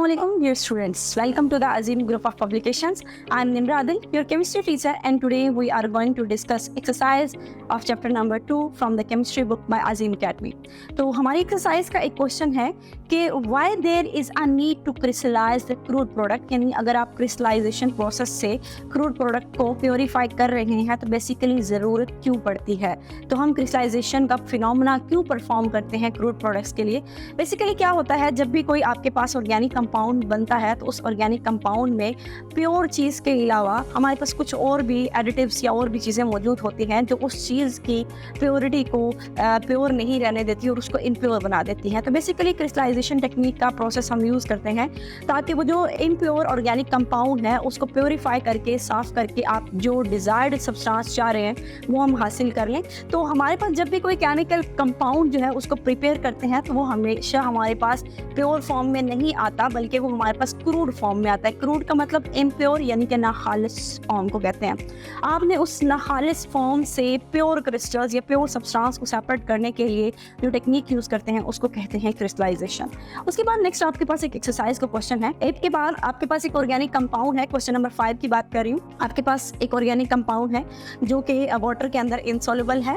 Assalamualaikum dear students. Welcome to the Azim Group of Publications. I am Nimra Adil, your chemistry teacher, and today we are going to discuss exercise of chapter number 2 from the chemistry book by Azim Academy. तो हमारी exercise का एक question है कि why there is a need to crystallize the crude product, यानी अगर आप crystallisation process से क्रूड प्रोडक्ट को प्योरीफाई कर रहे हैं तो बेसिकली ज़रूरत क्यों पड़ती है। तो हम क्रिस्टलाइजेशन का फिनोमेना क्यों परफॉर्म करते हैं क्रूड प्रोडक्ट्स के लिए। बेसिकली क्या होता है, जब भी कोई आपके पास ऑर्गेनिक कंपाउंड बनता है तो उस ऑर्गेनिक कंपाउंड में प्योर चीज़ के अलावा हमारे पास कुछ और भी एडिटिव्स या और भी चीज़ें मौजूद होती हैं जो उस चीज़ की प्योरिटी को प्योर नहीं रहने देती और उसको इनप्योर बना देती हैं। तो बेसिकली क्रिस्टलाइजेशन टेक्निक का प्रोसेस हम यूज़ करते हैं ताकि वो जो इनप्योर ऑर्गेनिक कंपाउंड है उसको प्योरीफाई करके साफ़ करके आप जो डिज़ायर्ड सब्सटेंस चाह रहे हैं वो हम हासिल कर लें। तो हमारे पास जब भी कोई केमिकल कंपाउंड जो है उसको प्रिपेयर करते हैं तो वो हमेशा हमारे पास प्योर फॉर्म में नहीं आता बल्कि वो हमारे पास क्रूड फॉर्म में आता है। क्रूड का मतलब इम्प्योर यानी कि नाखालिस फॉर्म को कहते हैं। आपने उस नाखालिस फॉर्म से प्योर क्रिस्टल्स या प्योर सब्सटेंस को सेपरेट करने के लिए जो टेक्निक यूज़ करते हैं उसको कहते हैं क्रिस्टलाइजेशन। उसके बाद नेक्स्ट आपके पास एक एक्सरसाइज का क्वेश्चन है। एक के बाद आपके पास एक ऑर्गेनिक कंपाउंड है, क्वेश्चन नंबर 5 की बात कर रही हूँ। आपके पास एक ऑर्गेनिक कंपाउंड है जो कि वाटर के अंदर इनसॉल्युबल है।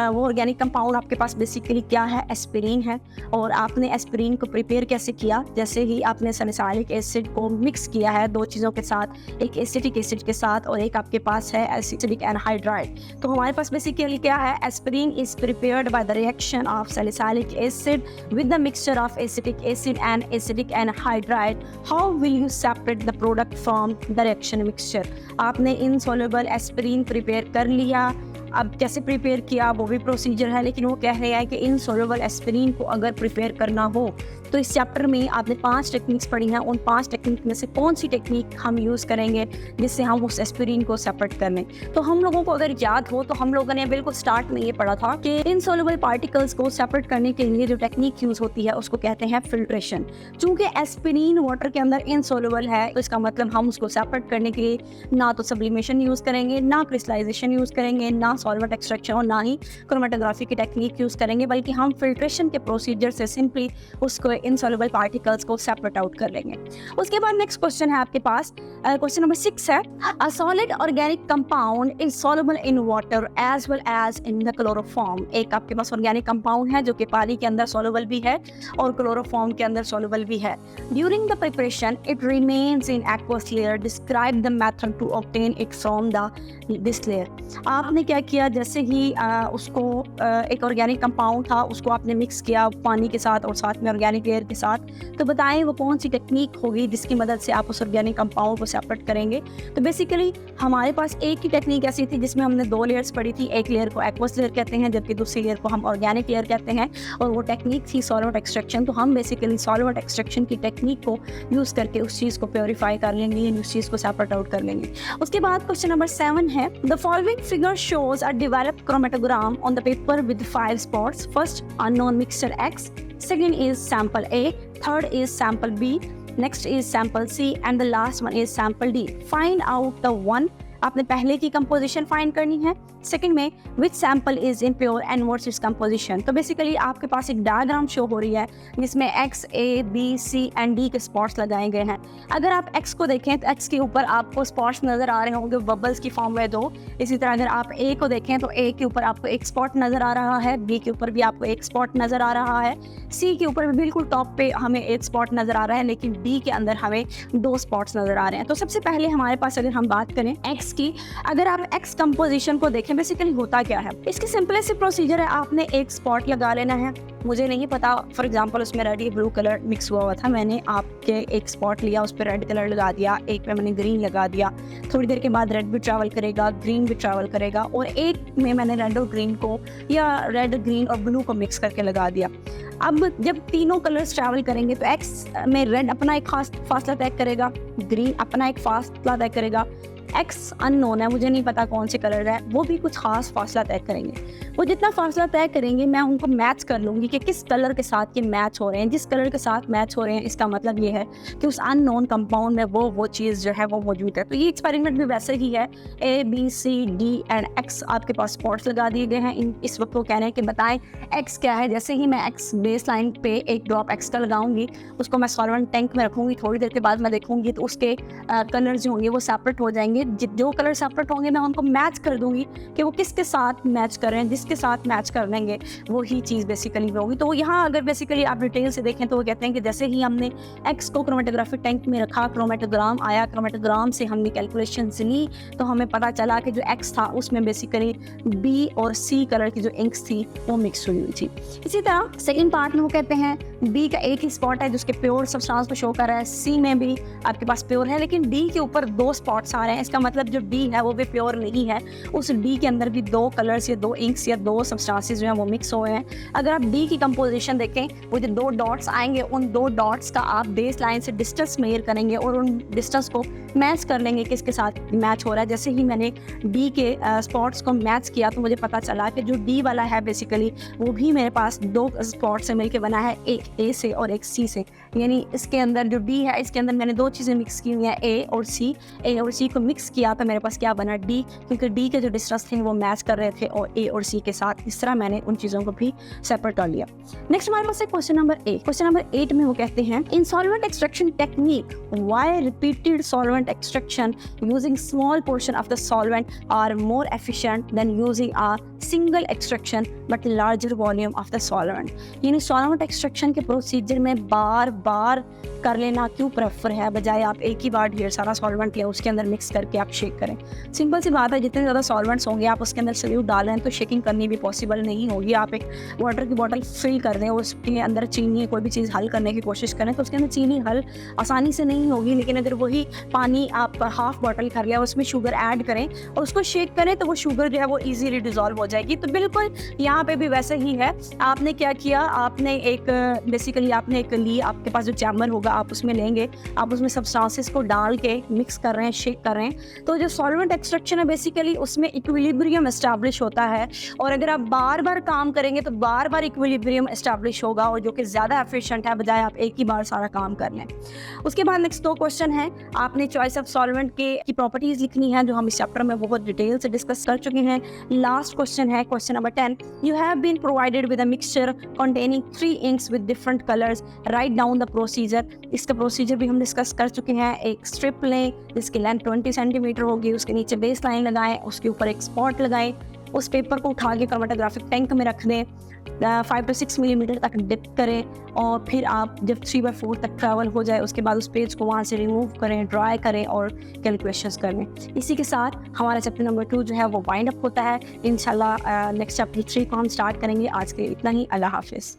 वो ऑर्गेनिक कंपाउंड आपके पास बेसिकली क्या है, एस्पिरिन है। और आपने एस्पिरिन को प्रिपेयर कैसे किया, जैसे ही आपने सैलिसाइलिक एसिड को मिक्स किया है दो चीज़ों के साथ, एक एसिटिक एसिड के साथ और एक आपके पास है एसिटिक एनहाइड्राइड। तो हमारे पास बेसिकली क्या है, aspirin is prepared by the reaction of salicylic acid with the mixture of acetic acid and acetic anhydride. How will you separate the product from the reaction mixture. आपने insoluble aspirin prepare कर लिया। अब कैसे prepare किया वो भी procedure है, लेकिन वो कह रहे हैं कि इनसॉल्युबल एस्पिरिन को अगर प्रिपेयर करना हो तो इस चैप्टर में आपने 5 टेक्निक्स पढ़ी हैं। उन 5 टेक्निक में से कौन सी टेक्निक हम यूज़ करेंगे जिससे हम उस एस्पिरिन को सेपरेट कर लें। तो हम लोगों को अगर याद हो तो हम लोगों ने बिल्कुल स्टार्ट में ये पढ़ा था कि इनसॉल्युबल पार्टिकल्स को सेपरेट करने के लिए जो टेक्निक यूज़ होती है उसको कहते हैं फिल्ट्रेशन। चूँकि एस्पिरिन वाटर के अंदर इनसॉल्युबल है तो इसका मतलब हम उसको सेपरेट करने के लिए ना तो सब्लिमेशन यूज़ करेंगे, ना क्रिस्टलाइजेशन यूज़ करेंगे, ना सॉल्वेंट एक्सट्रैक्शन और ना ही क्रोमेटोग्राफी की टेक्निक यूज़ करेंगे, बल्कि हम फिल्ट्रेशन के प्रोसीजर से सिंपली उसको इनसॉल्युबल पार्टिकल्स को सेपरेट आउट कर लेंगे। उसके बाद नेक्स्ट क्वेश्चन है आपके पास, क्वेश्चन नंबर 6 है, a solid organic compound is soluble in water as well as in the chloroform. एक आपके पास ऑर्गेनिक कंपाउंड है जो कि पानी के अंदर सॉल्युबल भी है और क्लोरोफॉर्म के अंदर सॉल्युबल भी है। During the preparation it remains in aqueous layer. Describe the method to obtain it from the this layer. आपने क्या किया, जैसे ही उसको एक ऑर्गेनिक कंपाउंड था उसको आपने मिक्स किया पानी के साथ और साथ में ऑर्गेनिक लेयर के साथ, तो बताएं वो कौन सी टेक्निक होगी जिसकी मदद से आप उस ऑर्गेनिक कंपाउंड को सेपरेट करेंगे। तो बेसिकली हमारे पास एक ही टेक्निक ऐसी थी जिसमें हमने 2 लेयर्स पढ़ी थी। एक लेयर को एक्वस लेयर कहते हैं जबकि दूसरी लेयर को हम ऑर्गेनिक लेयर कहते हैं, और वो टेक्निक थी सॉल्वेंट एक्सट्रैक्शन। तो हम बेसिकली सॉल्वेंट एक्सट्रैक्शन की टेक्निक को यूज़ करके उस चीज़ को प्योरीफाई कर लेंगे, उस चीज़ को सेपरेट आउट कर लेंगे। उसके बाद क्वेश्चन नंबर 7 है, the following figure shows a developed chromatogram on the paper with 5 spots. First unknown mixture X, second is sample A, third is sample B, next is sample C and the last one is sample D. Find out the one. आपने पहले की composition find करनी है, second में which sample is impure and what's its composition. तो basically आपके पास एक डायग्राम शो हो रही है जिसमें X, A, B, C and D के स्पॉट्स लगाए गए हैं। अगर आप X को देखें तो X के ऊपर आपको स्पॉट्स नज़र आ रहे होंगे बबल्स की फॉर्म में 2। इसी तरह अगर आप A को देखें तो A के ऊपर आपको एक स्पॉट नज़र आ रहा है, B के ऊपर भी आपको एक स्पॉट नज़र आ रहा है, C के ऊपर भी बिल्कुल टॉप पे हमें एक स्पॉट नज़र आ रहा है, लेकिन D के अंदर हमें 2 स्पॉट्स नज़र आ रहे हैं। तो सबसे पहले हमारे पास अगर हम बात करें X की, अगर आप X कंपोजिशन को देखें बेसिकली होता क्या है, इसकी सिंपलेस्ट प्रोसीजर है, आपने एक स्पॉट लगा लेना है। मुझे नहीं पता, फॉर एग्जांपल उसमें रेड या ब्लू कलर मिक्स हुआ था, मैंने आपके एक स्पॉट लिया, उस पर रेड कलर लगा दिया, एक पे मैंने ग्रीन लगा दिया। थोड़ी देर के बाद रेड भी ट्रैवल करेगा, ग्रीन भी ट्रैवल करेगा, और एक में मैंने रेड और ग्रीन को या रेड, ग्रीन और ब्लू को मिक्स करके लगा दिया। अब जब तीनों कलर्स ट्रैवल करेंगे तो एक्स में रेड अपना एक खास फासला तय करेगा, ग्रीन अपना एक फासला तय करेगा, एक्स अननोन है, मुझे नहीं पता कौन से कलर है, वो भी कुछ खास फासला तय करेंगे। वो जितना फासला तय करेंगे मैं उनको मैच कर लूँगी कि किस कलर के साथ ये मैच हो रहे हैं। जिस कलर के साथ मैच हो रहे हैं इसका मतलब ये है कि उस अननोन कंपाउंड में वो चीज़ जो है वो मौजूद है। तो ये एक्सपेरिमेंट भी वैसे ही है। A B C D and X आपके पास स्पॉट्स लगा दिए गए हैं। इस वक्त वो कह रहे हैं कि बताएं एक्स क्या है। जैसे ही मैं एक्स बेस लाइन पे एक ड्रॉप एक्स का लगाऊंगी, उसको मैं सॉल्वेंट टैंक में रखूंगी, थोड़ी देर के बाद मैं देखूंगी तो उसके कलर जो होंगे वो सेपरेट हो जाएंगे। जो कलर सेपरेट होंगे मैं उनको मैच कर दूंगी कि वो किसके साथ मैच कर रहे हैं। जिसके साथ मैच कर लेंगे वही चीज़ बेसिकली होगी। तो यहाँ अगर बेसिकली आप डिटेल से देखें तो वो कहते हैं कि जैसे ही हमने एक्स को क्रोमेटोग्राफिक टैंक में रखा, क्रोमेटोग्राम आया, क्रोमेटोग्राम से हमने कैलकुलेशंस ली तो हमें पता चला कि जो एक्स था उसमें बेसिकली बी और सी कलर की जो इंक्स थी वो मिक्स हुई थी। इसी तरह सेकंड पार्ट में वो कहते हैं बी का एक ही स्पॉट है जिसके प्योर सब्सटेंस को शो कर रहा है, सी में भी आपके पास प्योर है, लेकिन डी के ऊपर 2 स्पॉट्स आ रहे हैं। इसका मतलब जो डी है वो भी प्योर नहीं है, उस डी के अंदर भी 2 कलर्स या 2 इंक्स या 2 सब्सटेंसेस जो है वो मिक्स हुए हैं। अगर आप डी की कंपोजिशन देखें, वो जो 2 डॉट्स आएंगे उन 2 डॉट्स का आप बेस लाइन से डिस्टेंस मेजर करेंगे और उन डिस्टेंस को मैच कर लेंगे किसके साथ मैच हो रहा है। जैसे ही मैंने डी के स्पॉट्स को मैच किया तो मुझे पता चला कि जो डी वाला है बेसिकली वो भी मेरे पास 2 स्पॉट से मिलके बना है, एक ए से और एक सी से। यानी इसके अंदर जो डी है इसके अंदर मैंने 2 चीज़ें मिक्स की हुई हैं, ए और सी को मिक्स किया तो मेरे पास क्या बना, डी, क्योंकि डी के जो डिस्टेंस थे वो मैच कर रहे थे और ए और सी के साथ। इस तरह मैंने उन चीज़ों को भी सेपरेट कर लिया। नेक्स्ट हमारे पास है क्वेश्चन नंबर 8। क्वेश्चन नंबर 8 में वो कहते हैं in solvent extraction technique why repeated solvent extraction using small portion of the solvent are more efficient than using a single extraction but larger volume of the solvent. यानी solvent extraction के procedure में बार बार कर लेना क्यों prefer है, बजाय आप एक ही बार ढेर सारा सॉल्वेंट या उसके अंदर मिक्स करके आप शेक करें। सिंपल सी बात है, जितने ज़्यादा सॉल्वेंट्स होंगे आप उसके अंदर सल्यूट डाल रहे हैं तो शेकिंग करनी भी पॉसिबल नहीं होगी। आप एक वाटर की बॉटल फिल कर दें और उसके अंदर चीनी कोई भी चीज़ हल करने की कोशिश करें तो उसके अंदर चीनी हल आसानी से नहीं होगी। लेकिन अगर वही पानी आप हाफ बॉटल कर लिया उसमें शुगर ऐड करें और उसको शेक करें तो वो शुगर जो है वो ईजीली डिजॉल्व हो जाएगी। तो बिल्कुल यहाँ पे भी वैसे ही है। आपने क्या किया, आपने एक बेसिकली आपने एक ली, आपके पास जो चैम्बर होगा आप उसमें लेंगे, आप उसमें सब्सटेंसेस को डाल के मिक्स कर रहे हैं, शेक कर रहे हैं। तो जो सॉल्वेंट एक्सट्रैक्शन है बेसिकली उसमें इक्विलिब्रियम एस्टैब्लिश होता है और अगर आप बार बार काम करेंगे तो बार बार इक्विलिब्रियम एस्टैब्लिश होगा और जो कि ज़्यादा एफिशिएंट है बजाय आप एक ही बार सारा काम कर लें। उसके बाद नेक्स्ट 2 क्वेश्चन है, आपने चॉइस ऑफ सॉल्वेंट की प्रॉपर्टीज लिखनी है जो हम इस चैप्टर में बहुत डिटेल से डिस्कस कर चुके हैं। लास्ट क्वेश्चन है question number 10, you have been provided with a mixture containing 3 inks with different colors, write down the procedure। इसका प्रोसीजर भी हम डिस्कस कर चुके हैं। एक स्ट्रिप लें जिसकी लेंथ 20 सेंटीमीटर होगी, उसके नीचे बेस लाइन लगाएं, उसके ऊपर एक स्पॉट लगाएं, उस पेपर को उठा के क्रोमेटोग्राफिक टैंक में रख दें, 5 to 6 मिलीमीटर तक डिप करें और फिर आप जब 3/4 तक ट्रैवल हो जाए उसके बाद उस पेज को वहाँ से रिमूव करें, ड्राई करें और कैलकुलेशंस कर लें। इसी के साथ हमारा चैप्टर नंबर 2 जो है वो वाइंड अप होता है। इंशाल्लाह नेक्स्ट चैप्टर 3 को हम स्टार्ट करेंगे। आज के लिए इतना ही। अल्लाह हाफिज़।